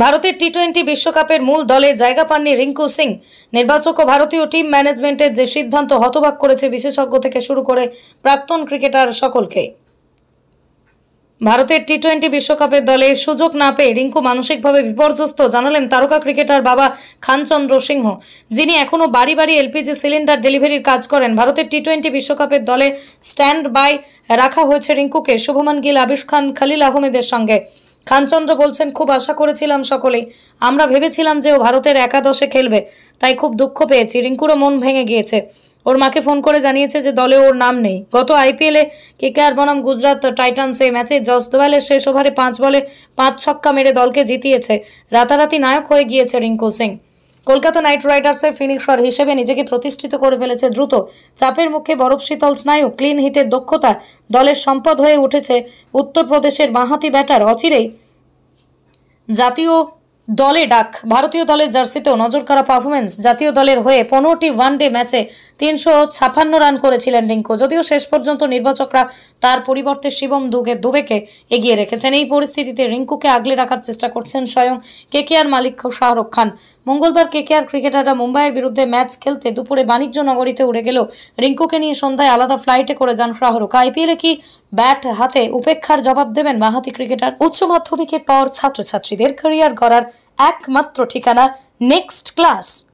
ভারতের টি-20 বিশ্বকাপের মূল দলে জায়গা পাননি রিঙ্কু সিং। নির্বাচক ও ভারতীয় টিম ম্যানেজমেন্টের যে সিদ্ধান্ত হতবাক করেছে বিশেষজ্ঞ থেকে শুরু করে প্রাক্তন ক্রিকেটার সকলকে। ভারতের টি-20 বিশ্বকাপের দলে সুযোগ না পেয়ে রিঙ্কু মানসিকভাবে বিপর্যস্ত জানালেন তারকা ক্রিকেটার বাবা খানচন্দ্র সিংহ, যিনি এখনও বাড়ি বাড়ি এলপিজি সিলিন্ডার ডেলিভারির কাজ করেন। ভারতের টি-20 বিশ্বকাপের দলে স্ট্যান্ড বাই রাখা হয়েছে রিঙ্কুকে শুভমান গিল, আবিশ খান, খলিল আহমেদের সঙ্গে। খানচন্দ্র বলছেন, খুব আশা করেছিলাম সকলেই, আমরা ভেবেছিলাম যে ও ভারতের একাদশে খেলবে, তাই খুব দুঃখ পেয়েছি। রিঙ্কুরও মন ভেঙে গিয়েছে, ওর মাকে ফোন করে জানিয়েছে যে দলে ওর নাম নেই। গত আইপিএলে কেকেআর বনাম গুজরাট টাইটান্স এই ম্যাচে জসওয়ালের শেষ ওভারে 5 বলে 5 ছক্কা মেরে দলকে জিতিয়েছে। রাতারাতি নায়ক হয়ে গিয়েছে রিঙ্কু সিং। কলকাতা নাইট রাইডার্সের ফিনিশার হিসেবে নিজেকে প্রতিষ্ঠিত করে ফেলেছে দ্রুত। চাপের মুখে বরফ শীতল স্নায়ু, ক্লিন হিটের দক্ষতা দলের সম্পদ হয়ে উঠেছে উত্তরপ্রদেশের বাঁহাতি ব্যাটার। অচিরেই জাতীয় দলে ডাক। ভারতীয় দলের জার্সিতেও নজরকাড়া পারফরমেন্স। জাতীয় দলের হয়ে 15টি ওয়ানডে ম্যাচে 356 রান করেছিলেন রিঙ্কু। যদিও শেষ পর্যন্ত নির্বাচকরা তার পরিবর্তে শিবম দুবেকে এগিয়ে রেখেছেন। এই পরিস্থিতিতে রিঙ্কুকে আগলে রাখার চেষ্টা করছেন স্বয়ং কেকেআর মালিক শাহরুখ খান। মঙ্গলবার কেকেআর ক্রিকেটাররা মুম্বাইয়ের বিরুদ্ধে ম্যাচ খেলতে দুপুরে বাণিজ্য নগরীতে উড়ে গেলেও রিঙ্কুকে নিয়ে সন্ধ্যায় আলাদা ফ্লাইটে করে যান শাহরুখ। আইপিএলে কি ব্যাট হাতে উপেক্ষার জবাব দেবেন বাঁহাতি ক্রিকেটার? উচ্চ মাধ্যমিকের পর ছাত্রছাত্রীদের ক্যারিয়ার গড়ার একমাত্র ঠিকানা নেক্সট ক্লাস।